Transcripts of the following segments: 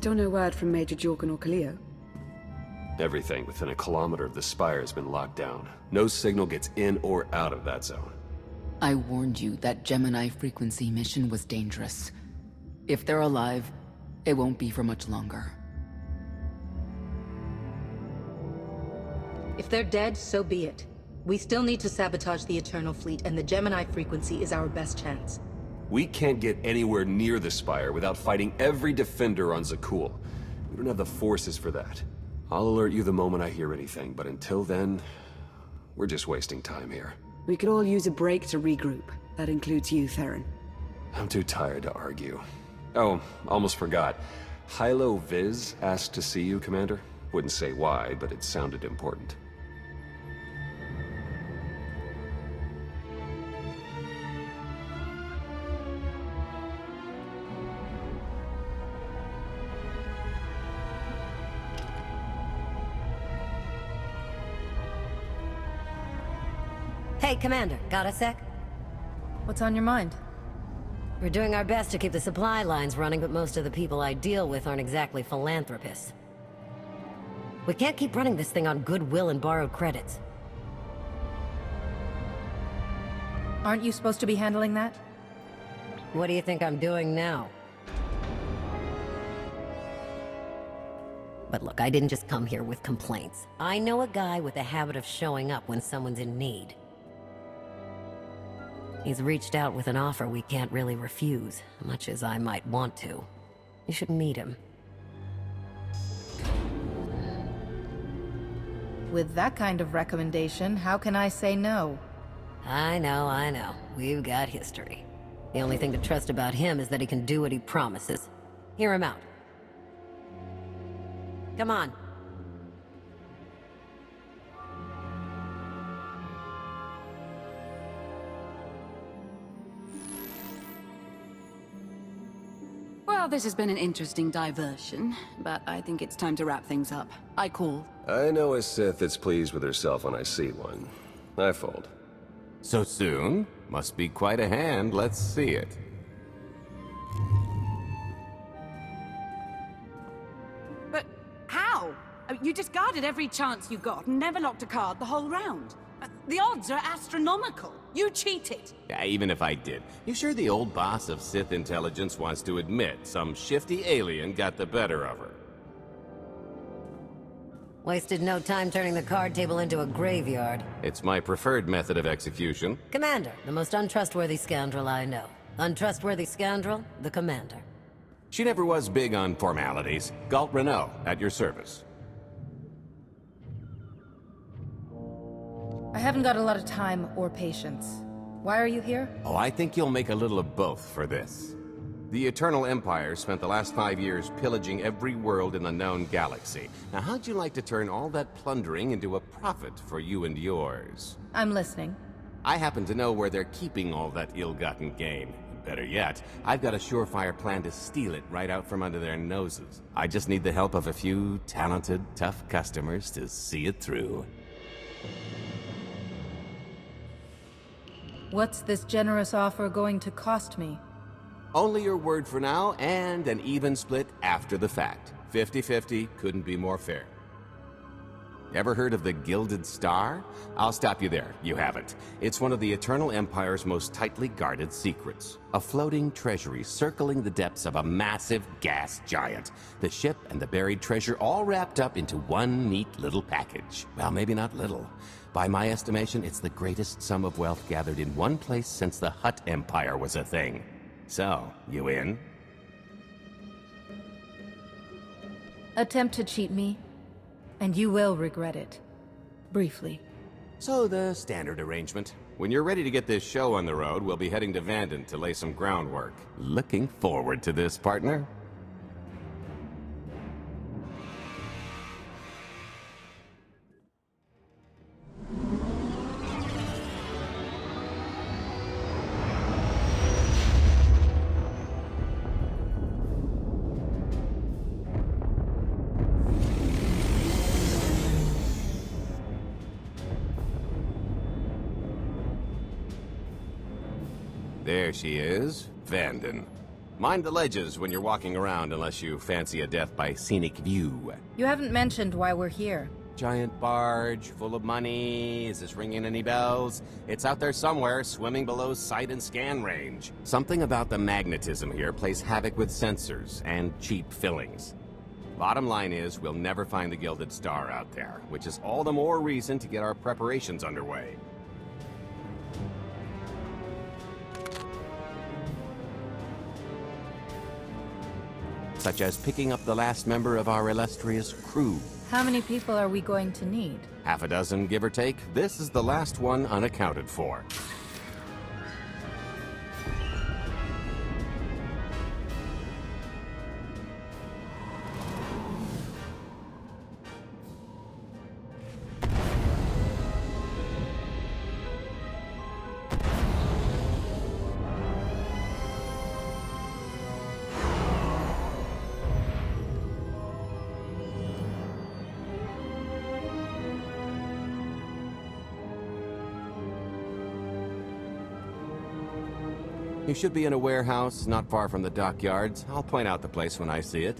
Still no word from Major Jorgen or Kaleo? Everything within a kilometer of the spire has been locked down. No signal gets in or out of that zone. I warned you that Gemini frequency mission was dangerous. If they're alive, it won't be for much longer. If they're dead, so be it. We still need to sabotage the Eternal Fleet, and the Gemini frequency is our best chance. We can't get anywhere near the spire without fighting every defender on Zakul. We don't have the forces for that. I'll alert you the moment I hear anything, but until then, we're just wasting time here. We could all use a break to regroup. That includes you, Theron. I'm too tired to argue. Oh, almost forgot. Hylo Viz asked to see you, Commander. Wouldn't say why, but it sounded important. Hey, Commander, got a sec? What's on your mind? We're doing our best to keep the supply lines running, but most of the people I deal with aren't exactly philanthropists. We can't keep running this thing on goodwill and borrowed credits. Aren't you supposed to be handling that? What do you think I'm doing now? But look, I didn't just come here with complaints. I know a guy with a habit of showing up when someone's in need. He's reached out with an offer we can't really refuse, much as I might want to. You should meet him. With that kind of recommendation, how can I say no? I know. We've got history. The only thing to trust about him is that he can do what he promises. Hear him out. Come on. Well, this has been an interesting diversion, but I think it's time to wrap things up. I call. I know a Sith that's pleased with herself when I see one. I fold. So soon? Must be quite a hand. Let's see it. But how? You discarded every chance you got and never locked a card the whole round. The odds are astronomical. You cheated. Yeah, even if I did. You sure the old boss of Sith intelligence wants to admit some shifty alien got the better of her? Wasted no time turning the card table into a graveyard. It's my preferred method of execution. Commander, the most untrustworthy scoundrel I know. Untrustworthy scoundrel, the Commander. She never was big on formalities. Galt Renault, at your service. I haven't got a lot of time or patience. Why are you here? Oh, I think you'll make a little of both for this. The Eternal Empire spent the last 5 years pillaging every world in the known galaxy. Now, how'd you like to turn all that plundering into a profit for you and yours? I'm listening. I happen to know where they're keeping all that ill-gotten gain. Better yet, I've got a surefire plan to steal it right out from under their noses. I just need the help of a few talented, tough customers to see it through. What's this generous offer going to cost me? Only your word for now, and an even split after the fact. 50-50, couldn't be more fair. Ever heard of the Gilded Star? I'll stop you there, you haven't. It's one of the Eternal Empire's most tightly guarded secrets. A floating treasury circling the depths of a massive gas giant. The ship and the buried treasure all wrapped up into one neat little package. Well, maybe not little. By my estimation, it's the greatest sum of wealth gathered in one place since the Hutt Empire was a thing. So, you in? Attempt to cheat me, and you will regret it. Briefly. So the standard arrangement. When you're ready to get this show on the road, we'll be heading to Vanden to lay some groundwork. Looking forward to this, partner. There she is, Vanden. Mind the ledges when you're walking around unless you fancy a death by scenic view. You haven't mentioned why we're here. Giant barge, full of money. Is this ringing any bells? It's out there somewhere, swimming below sight and scan range. Something about the magnetism here plays havoc with sensors and cheap fillings. Bottom line is, we'll never find the Gilded Star out there, which is all the more reason to get our preparations underway. Such as picking up the last member of our illustrious crew. How many people are we going to need? Half a dozen, give or take. This is the last one unaccounted for. You should be in a warehouse not far from the dockyards. I'll point out the place when I see it.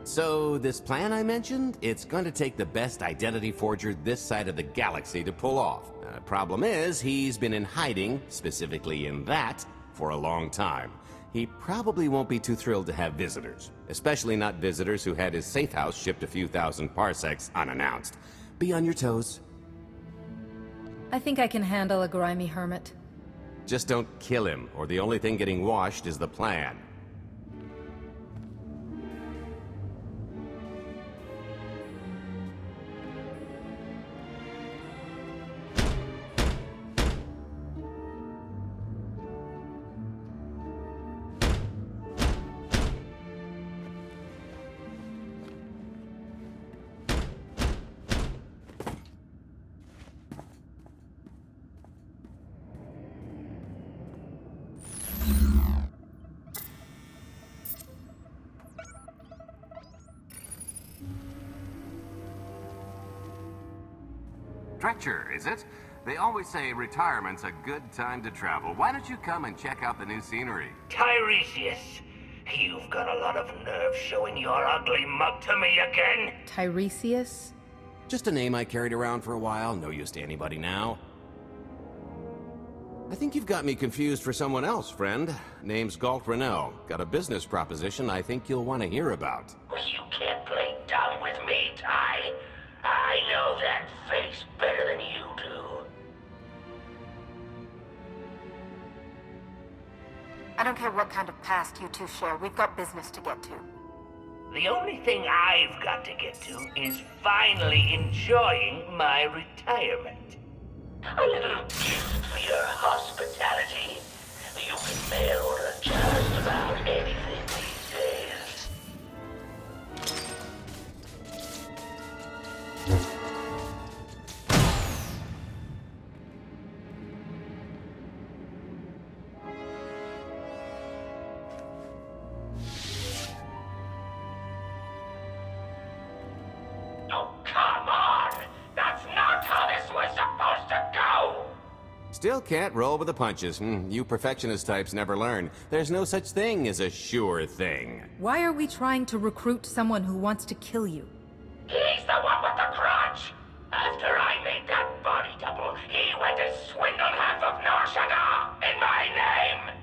So, this plan I mentioned, it's going to take the best identity forger this side of the galaxy to pull off. Problem is, he's been in hiding, specifically in that, for a long time. He probably won't be too thrilled to have visitors. Especially not visitors who had his safe house shipped a few thousand parsecs unannounced. Be on your toes. I think I can handle a grimy hermit. Just don't kill him, or the only thing getting washed is the plan. Dretcher, is it? They always say retirement's a good time to travel. Why don't you come and check out the new scenery? Tiresias, you've got a lot of nerve showing your ugly mug to me again. Tiresias? Just a name I carried around for a while, no use to anybody now. I think you've got me confused for someone else, friend. Name's Galt Renault. Got a business proposition I think you'll want to hear about. You can't play dumb with me, Ty. I know that face better than you do. I don't care what kind of past you two share. We've got business to get to. The only thing I've got to get to is finally enjoying my retirement. A little gift for your hospitality. You can mail order just about anything these days. Oh, come on! That's not how this was supposed to go! Still can't roll with the punches. You perfectionist types never learn. There's no such thing as a sure thing. Why are we trying to recruit someone who wants to kill you? He's the one with the grudge! After I made that body double, he went to swindle half of Nar Shaddaa in my name!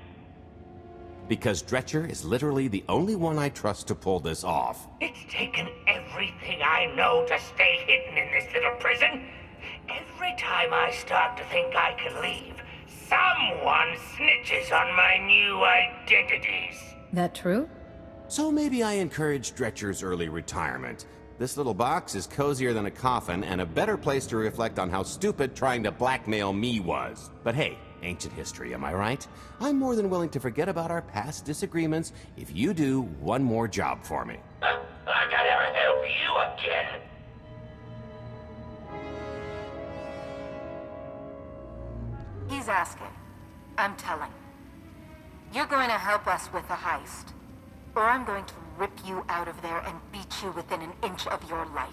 Because Dretcher is literally the only one I trust to pull this off. It's taken everything I know to stay hidden in this little prison. Every time I start to think I can leave, someone snitches on my new identities. That true? So maybe I encourage Dretcher's early retirement. This little box is cozier than a coffin and a better place to reflect on how stupid trying to blackmail me was. But hey, ancient history, am I right? I'm more than willing to forget about our past disagreements if you do one more job for me. I gotta help you again. He's asking. I'm telling. You're going to help us with the heist, or I'm going to rip you out of there and beat you within an inch of your life.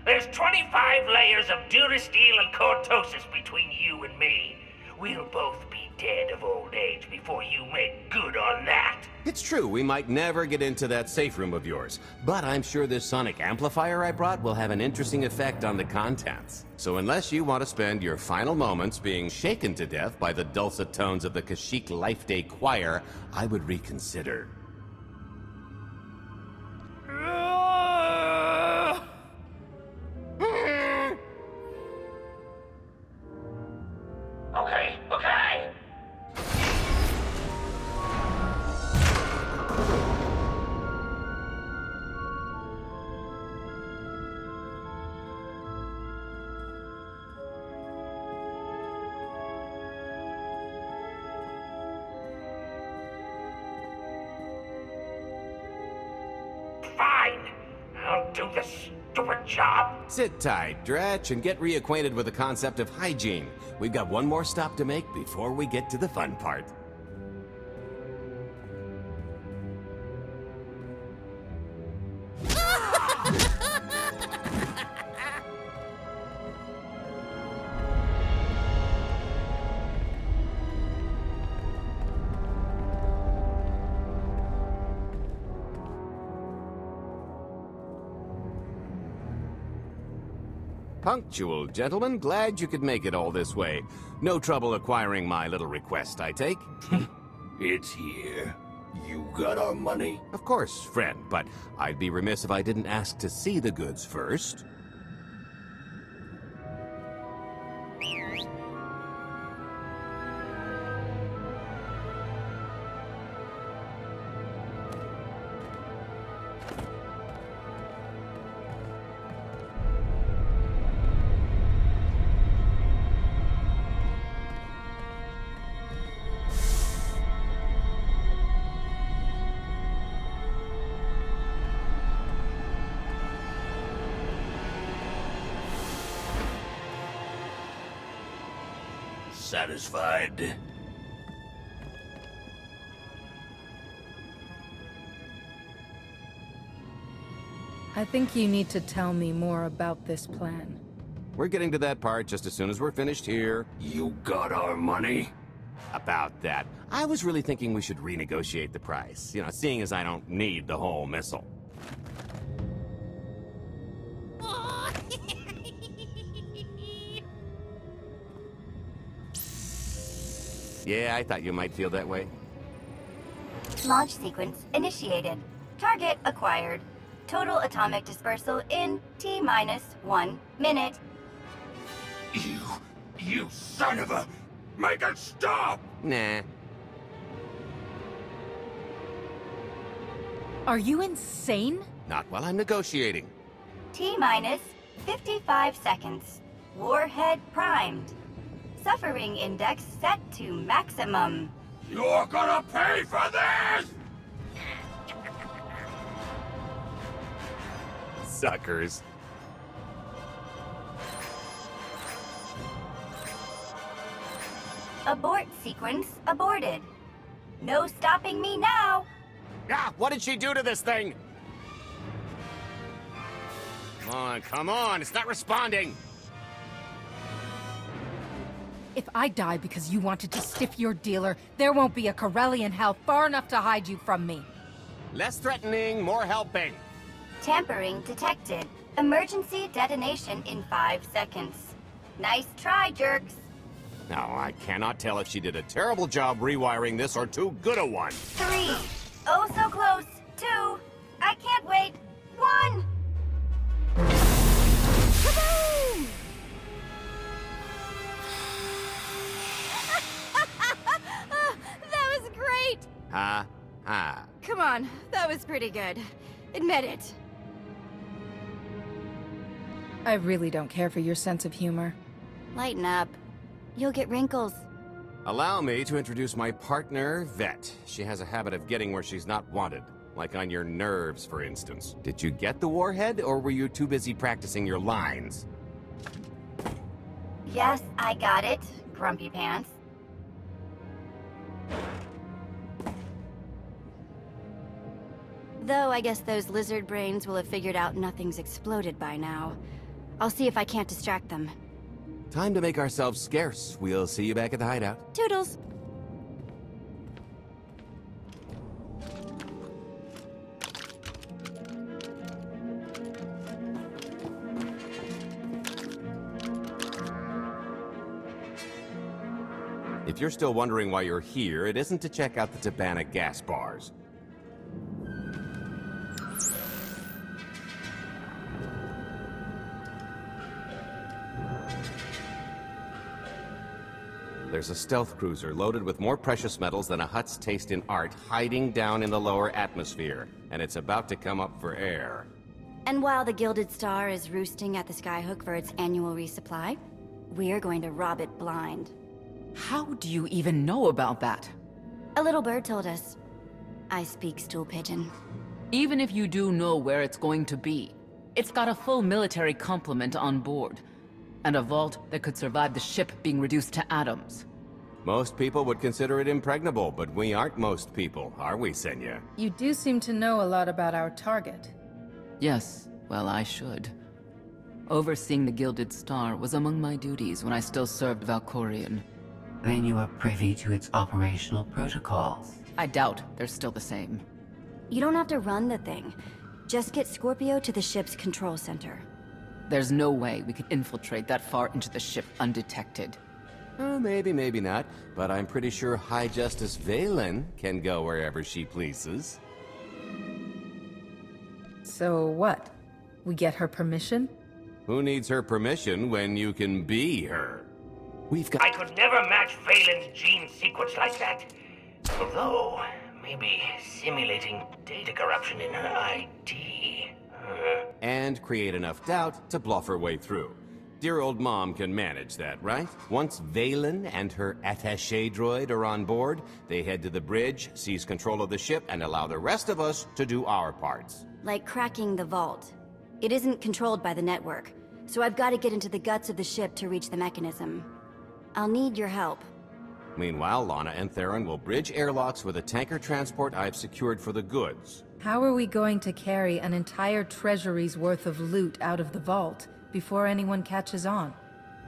There's 25 layers of durasteel and cortosis between you and me. We'll both be dead of old age before you make good on that. It's true, we might never get into that safe room of yours, but I'm sure this sonic amplifier I brought will have an interesting effect on the contents. So unless you want to spend your final moments being shaken to death by the dulcet tones of the Kashyyyk Life Day Choir, I would reconsider. Okay, okay. Fine. I'll do the stupid job. Sit tight, Dretch, and get reacquainted with the concept of hygiene. We've got one more stop to make before we get to the fun part. Punctual, gentlemen. Glad you could make it all this way. No trouble acquiring my little request, I take? It's here. You got our money? Of course, friend, but I'd be remiss if I didn't ask to see the goods first. Satisfied? I think you need to tell me more about this plan. We're getting to that part just as soon as we're finished here. You got our money? About that, I was really thinking we should renegotiate the price. You know, seeing as I don't need the whole missile. Yeah, I thought you might feel that way. Launch sequence initiated. Target acquired. Total atomic dispersal in T-minus 1 minute. You son of a... Make it stop! Nah. Are you insane? Not while I'm negotiating. T-minus 55 seconds. Warhead primed. Suffering index set to maximum. You're gonna pay for this! Suckers. Abort sequence aborted. No stopping me now. Ah, what did she do to this thing? Come on, it's not responding. If I die because you wanted to stiff your dealer, there won't be a Corellian hell far enough to hide you from me. Less threatening, more helping. Tampering detected. Emergency detonation in 5 seconds. Nice try, jerks. Now, I cannot tell if she did a terrible job rewiring this or too good a one. 3. Oh, so close. 2. I can't wait. 1. Kaboom! That was great! Ha, ha. Come on, that was pretty good. Admit it. I really don't care for your sense of humor. Lighten up. You'll get wrinkles. Allow me to introduce my partner, Vet. She has a habit of getting where she's not wanted. Like on your nerves, for instance. Did you get the warhead, or were you too busy practicing your lines? Yes, I got it, Grumpy Pants. Though I guess those lizard brains will have figured out nothing's exploded by now. I'll see if I can't distract them. Time to make ourselves scarce. We'll see you back at the hideout. Toodles! If you're still wondering why you're here, it isn't to check out the Tabana gas bars. There's a stealth cruiser loaded with more precious metals than a Hutt's taste in art hiding down in the lower atmosphere, and it's about to come up for air. And while the Gilded Star is roosting at the Skyhook for its annual resupply, we're going to rob it blind. How do you even know about that? A little bird told us. I speak stool pigeon. Even if you do know where it's going to be, it's got a full military complement on board, and a vault that could survive the ship being reduced to atoms. Most people would consider it impregnable, but we aren't most people, are we, Senya? You do seem to know a lot about our target. Yes, well, I should. Overseeing the Gilded Star was among my duties when I still served Valkorion. Then you are privy to its operational protocols. I doubt they're still the same. You don't have to run the thing. Just get Scorpio to the ship's control center. There's no way we could infiltrate that far into the ship undetected. Maybe, maybe not, but I'm pretty sure High Justice Valen can go wherever she pleases. So what? We get her permission? Who needs her permission when you can be her? We've got— I could never match Valen's gene sequence like that. Although, maybe simulating data corruption in her ID. And create enough doubt to bluff her way through. Dear old Mom can manage that, right? Once Valen and her attaché droid are on board, they head to the bridge, seize control of the ship, and allow the rest of us to do our parts. Like cracking the vault. It isn't controlled by the network, so I've got to get into the guts of the ship to reach the mechanism. I'll need your help. Meanwhile, Lana and Theron will bridge airlocks with a tanker transport I've secured for the goods. How are we going to carry an entire treasury's worth of loot out of the vault before anyone catches on?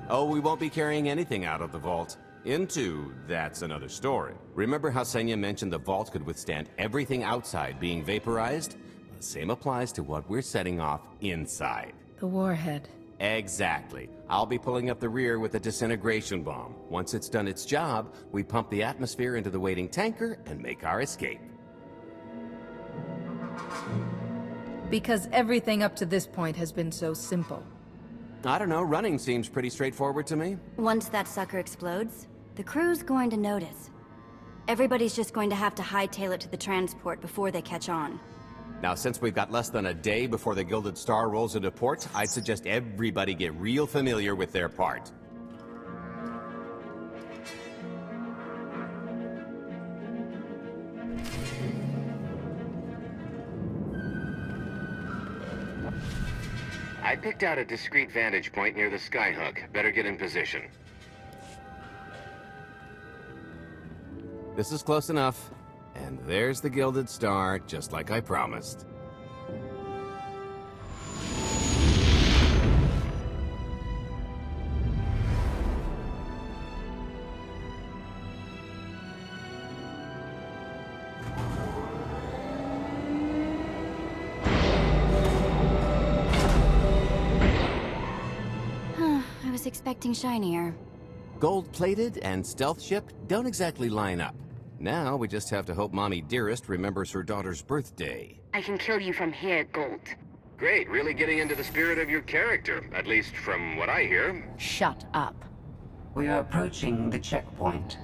Oh, we won't be carrying anything out of the vault. That's another story. Remember how Senya mentioned the vault could withstand everything outside being vaporized? The same applies to what we're setting off inside. The warhead. Exactly. I'll be pulling up the rear with a disintegration bomb. Once it's done its job, we pump the atmosphere into the waiting tanker and make our escape. Because everything up to this point has been so simple. I don't know, running seems pretty straightforward to me. Once that sucker explodes, the crew's going to notice. Everybody's just going to have to hightail it to the transport before they catch on. Now, since we've got less than a day before the Gilded Star rolls into port, I'd suggest everybody get real familiar with their part. I picked out a discreet vantage point near the Skyhook. Better get in position. This is close enough. And there's the Gilded Star, just like I promised. I was expecting shinier. Gold-plated and stealth ship don't exactly line up. Now, we just have to hope Mommy Dearest remembers her daughter's birthday. I can kill you from here, Gold. Great, really getting into the spirit of your character, at least from what I hear. Shut up. We are approaching the checkpoint.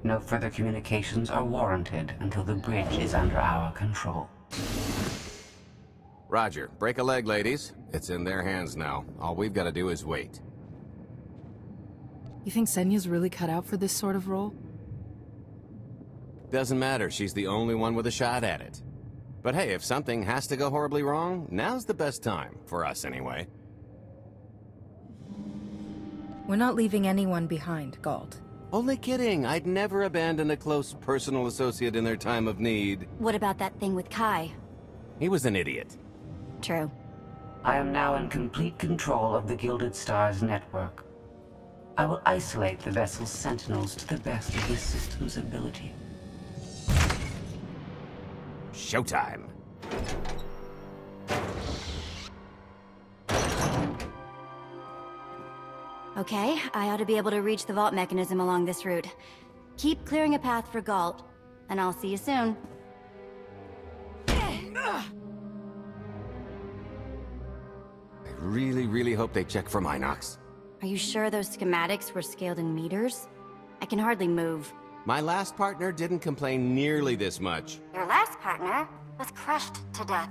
No further communications are warranted until the bridge is under our control. Roger. Break a leg, ladies. It's in their hands now. All we've got to do is wait. You think Senya's really cut out for this sort of role? Doesn't matter, she's the only one with a shot at it. But hey, if something has to go horribly wrong, now's the best time. For us, anyway. We're not leaving anyone behind, Galt. Only kidding. I'd never abandon a close personal associate in their time of need. What about that thing with Kai? He was an idiot. True. I am now in complete control of the Gilded Stars network. I will isolate the vessel's sentinels to the best of this system's ability. Showtime. Okay, I ought to be able to reach the vault mechanism along this route. Keep clearing a path for Galt, and I'll see you soon. I really hope they check for Minox. Are you sure those schematics were scaled in meters? I can hardly move. My last partner didn't complain nearly this much. Your last partner was crushed to death.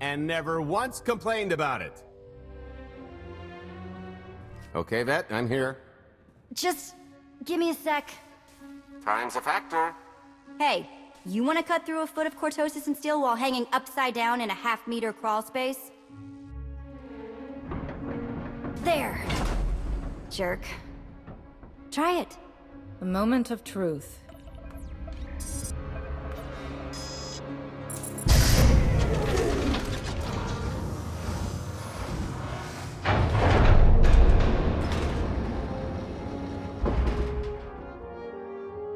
And never once complained about it. Okay, Vet, I'm here. Just give me a sec. Time's a factor. Hey, you want to cut through a foot of cortosis and steel while hanging upside down in a half-meter crawl space? There. Jerk. Try it. A moment of truth.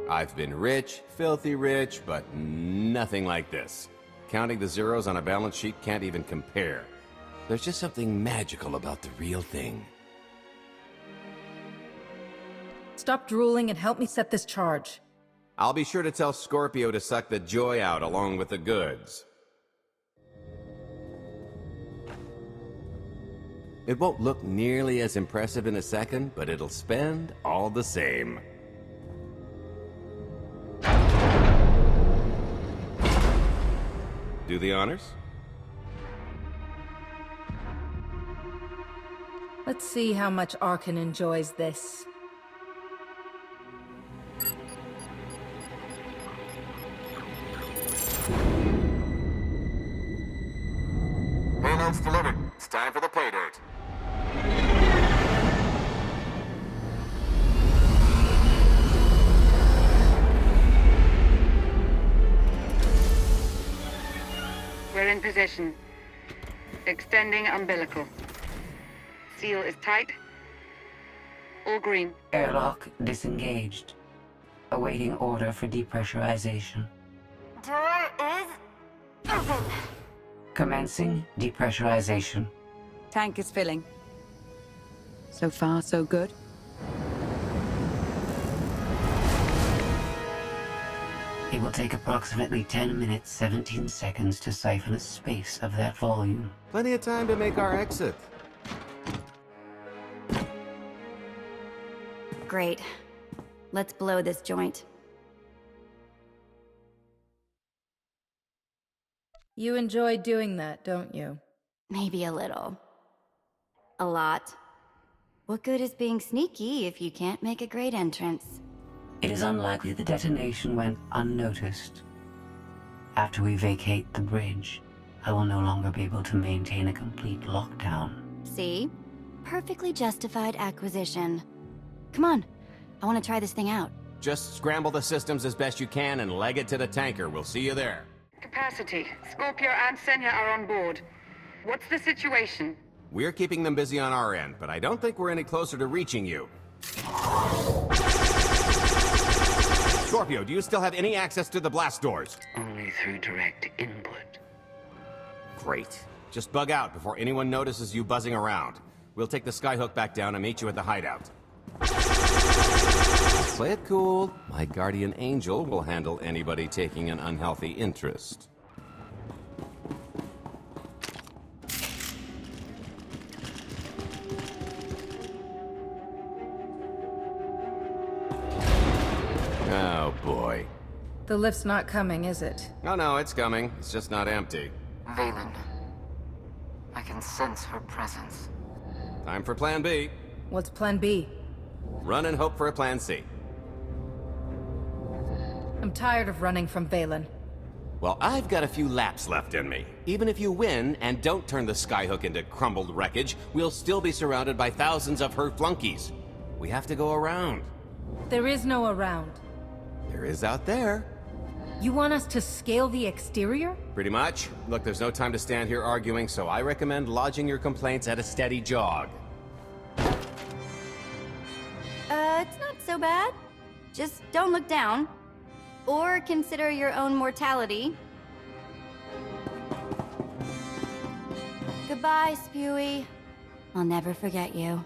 I've been rich, filthy rich, but nothing like this. Counting the zeros on a balance sheet can't even compare. There's just something magical about the real thing. Stop drooling and help me set this charge. I'll be sure to tell Scorpio to suck the joy out along with the goods. It won't look nearly as impressive in a second, but it'll spend all the same. Do the honors? Let's see how much Arkan enjoys this. Payload's delivered. It's time for the pay dirt. We're in position. Extending umbilical. Seal is tight. All green. Airlock disengaged. Awaiting order for depressurization. Door is open. Commencing depressurization. Tank is filling. So far, so good. It will take approximately 10 minutes, 17 seconds to siphon a space of that volume. Plenty of time to make our exit. Great. Let's blow this joint. You enjoy doing that, don't you? Maybe a little. A lot. What good is being sneaky if you can't make a great entrance? It is unlikely the detonation went unnoticed. After we vacate the bridge, I will no longer be able to maintain a complete lockdown. See? Perfectly justified acquisition. Come on. I want to try this thing out. Just scramble the systems as best you can and leg it to the tanker. We'll see you there. Capacity. Scorpio and Senya are on board. What's the situation? We're keeping them busy on our end, but I don't think we're any closer to reaching you. Scorpio, do you still have any access to the blast doors? Only through direct input. Great. Just bug out before anyone notices you buzzing around. We'll take the skyhook back down and meet you at the hideout. Play it cool. My guardian angel will handle anybody taking an unhealthy interest. Oh boy. The lift's not coming, is it? Oh no, it's coming. It's just not empty. Valen. I can sense her presence. Time for plan B. What's plan B? Run and hope for a plan C. I'm tired of running from Valen. Well, I've got a few laps left in me. Even if you win and don't turn the skyhook into crumbled wreckage, we'll still be surrounded by thousands of her flunkies. We have to go around. There is no around. There is out there. You want us to scale the exterior? Pretty much. Look, there's no time to stand here arguing, so I recommend lodging your complaints at a steady jog. It's not so bad. Just don't look down. Or consider your own mortality. Goodbye, Spewy. I'll never forget you.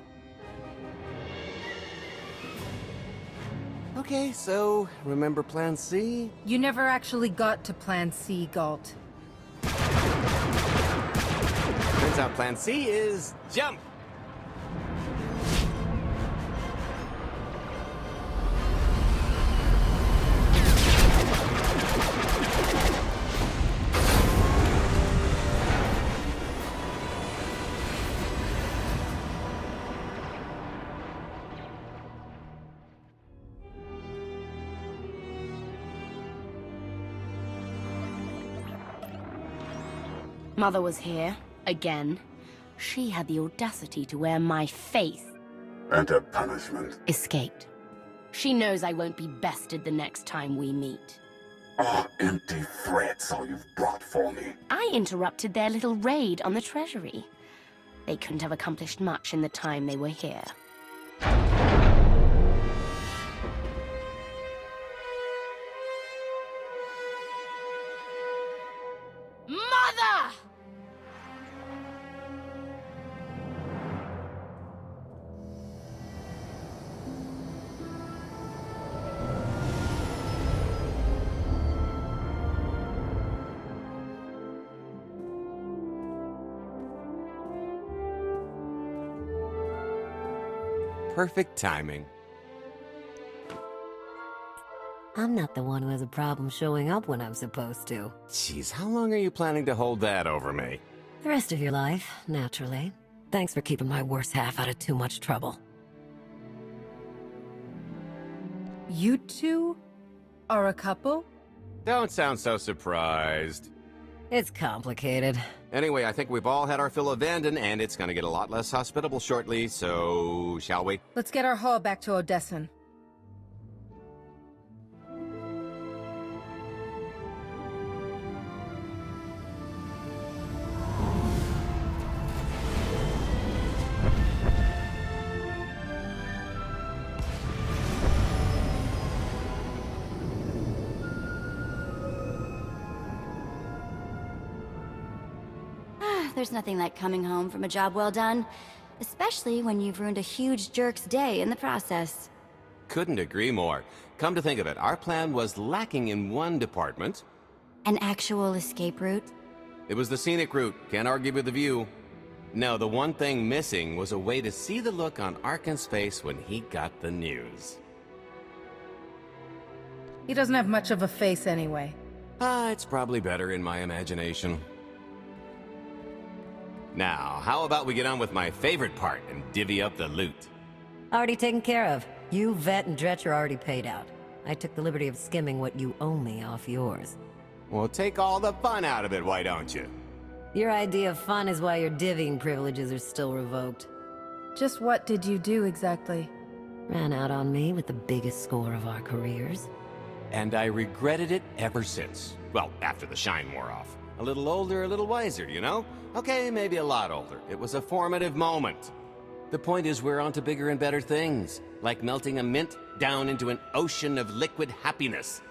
Okay, so remember Plan C? You never actually got to Plan C, Galt. Turns out Plan C is jump! Mother was here, again. She had the audacity to wear my face. And a punishment. Escaped. She knows I won't be bested the next time we meet. Ah, empty threats all you've brought for me. I interrupted their little raid on the treasury. They couldn't have accomplished much in the time they were here. Mother! Perfect timing. I'm not the one who has a problem showing up when I'm supposed to. Jeez, how long are you planning to hold that over me? The rest of your life, naturally. Thanks for keeping my worst half out of too much trouble. You two are a couple? Don't sound so surprised. It's complicated. Anyway, I think we've all had our fill of Vanden, and it's gonna get a lot less hospitable shortly, so shall we? Let's get our haul back to Odessan. There's nothing like coming home from a job well done, especially when you've ruined a huge jerk's day in the process. Couldn't agree more. Come to think of it, our plan was lacking in one department. An actual escape route? It was the scenic route, can't argue with the view. No, the one thing missing was a way to see the look on Arkan's face when he got the news. He doesn't have much of a face anyway. It's probably better in my imagination. Now, how about we get on with my favorite part and divvy up the loot? Already taken care of. You, Vet, and Dretch are already paid out. I took the liberty of skimming what you owe me off yours. Well, take all the fun out of it, why don't you? Your idea of fun is why your divvying privileges are still revoked. Just what did you do exactly? Ran out on me with the biggest score of our careers. And I regretted it ever since. Well, after the shine wore off. A little older, a little wiser, you know? Okay, maybe a lot older. It was a formative moment. The point is we're on to bigger and better things, like melting a mint down into an ocean of liquid happiness.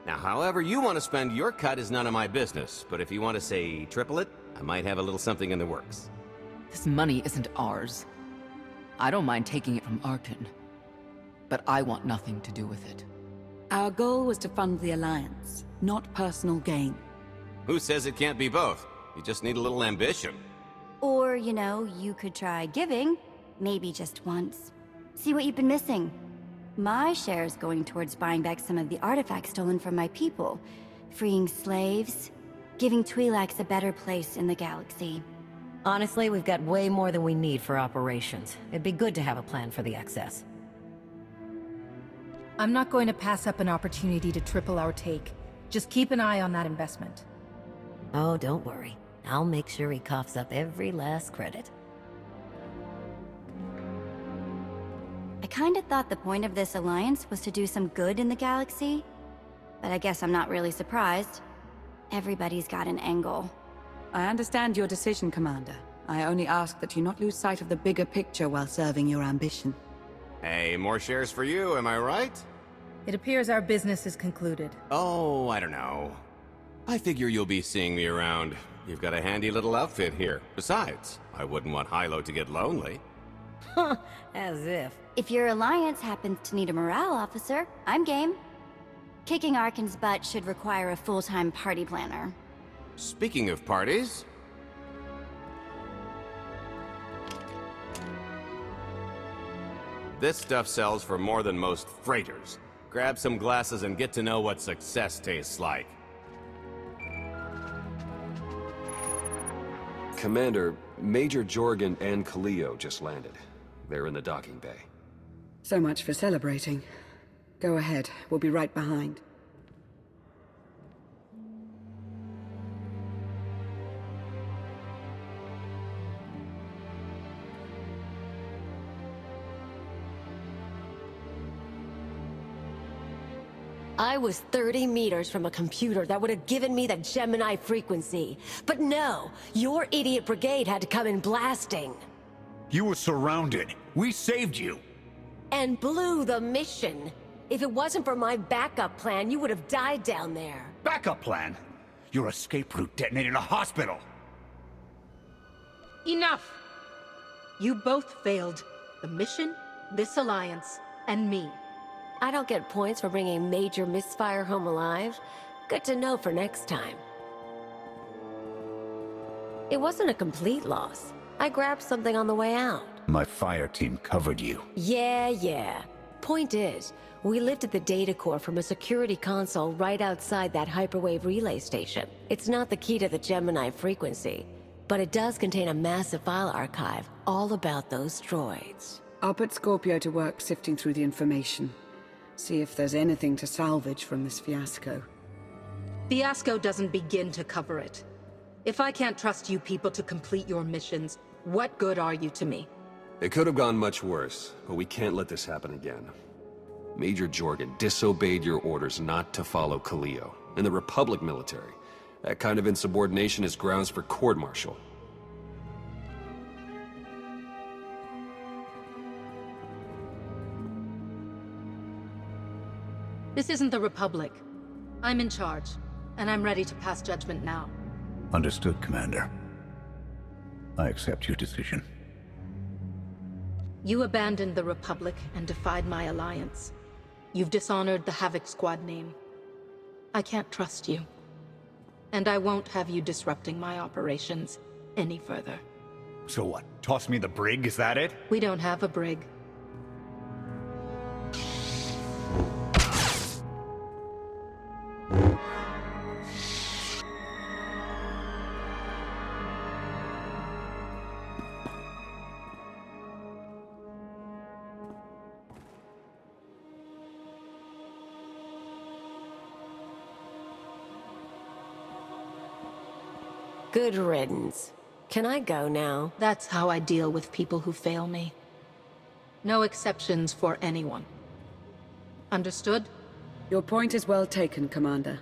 Now, however you want to spend your cut is none of my business, but if you want to say triple it, I might have a little something in the works. This money isn't ours. I don't mind taking it from Arkan, but I want nothing to do with it. Our goal was to fund the Alliance, not personal gain. Who says it can't be both? You just need a little ambition. Or, you know, you could try giving. Maybe just once. See what you've been missing. My share is going towards buying back some of the artifacts stolen from my people, freeing slaves, giving Twi'leks a better place in the galaxy. Honestly, we've got way more than we need for operations. It'd be good to have a plan for the excess. I'm not going to pass up an opportunity to triple our take. Just keep an eye on that investment. Oh, don't worry. I'll make sure he coughs up every last credit. I kinda thought the point of this alliance was to do some good in the galaxy. but I guess I'm not really surprised. Everybody's got an angle. I understand your decision, Commander. I only ask that you not lose sight of the bigger picture while serving your ambition. Hey, more shares for you, am I right? It appears our business is concluded. Oh, I don't know. I figure you'll be seeing me around. You've got a handy little outfit here. Besides, I wouldn't want Hilo to get lonely. As if. If your alliance happens to need a morale officer, I'm game. Kicking Arkan's butt should require a full-time party planner. Speaking of parties... This stuff sells for more than most freighters. Grab some glasses and get to know what success tastes like. Commander, Major Jorgen and Kaleo just landed. They're in the docking bay. So much for celebrating. Go ahead, we'll be right behind. I was 30 meters from a computer that would have given me the Gemini frequency. But no, your idiot brigade had to come in blasting. You were surrounded. We saved you. And blew the mission. If it wasn't for my backup plan, you would have died down there. Backup plan? Your escape route detonated a hospital. Enough! You both failed. The mission, this alliance, and me. I don't get points for bringing Major Misfire home alive. Good to know for next time. It wasn't a complete loss. I grabbed something on the way out. My fire team covered you. Yeah. Point is, we lifted the data core from a security console right outside that hyperwave relay station. It's not the key to the Gemini frequency, but it does contain a massive file archive all about those droids. I'll put Scorpio to work sifting through the information. See if there's anything to salvage from this fiasco. Fiasco doesn't begin to cover it. If I can't trust you people to complete your missions, what good are you to me? It could have gone much worse, but we can't let this happen again. Major Jorgen disobeyed your orders not to follow Kaleo and the Republic military. That kind of insubordination is grounds for court-martial. This isn't the Republic. I'm in charge, and I'm ready to pass judgment now. Understood, Commander. I accept your decision. You abandoned the Republic and defied my alliance. You've dishonored the Havoc Squad name. I can't trust you. And I won't have you disrupting my operations any further. So what? Toss me the brig, is that it? We don't have a brig. Good riddance. Can I go now? That's how I deal with people who fail me. No exceptions for anyone. Understood? Your point is well taken, Commander.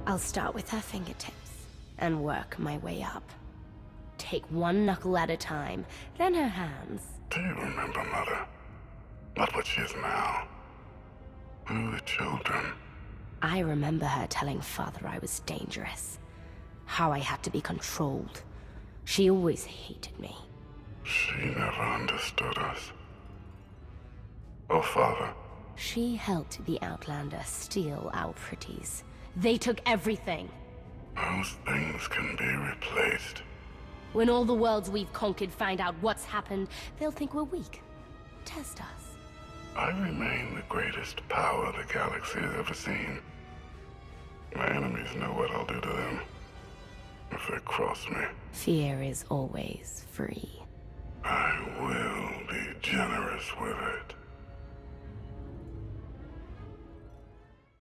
I'll start with her fingertips and work my way up. Take one knuckle at a time, then her hands. Do you remember, Mother? Not what she is now. We were children. I remember her telling Father I was dangerous. How I had to be controlled. She always hated me. She never understood us. Oh, Father. She helped the Outlander steal our pretties. They took everything. Those things can be replaced. When all the worlds we've conquered find out what's happened, they'll think we're weak. Test us. I remain the greatest power the galaxy has ever seen. My enemies know what I'll do to them if they cross me. Fear is always free. I will be generous with it.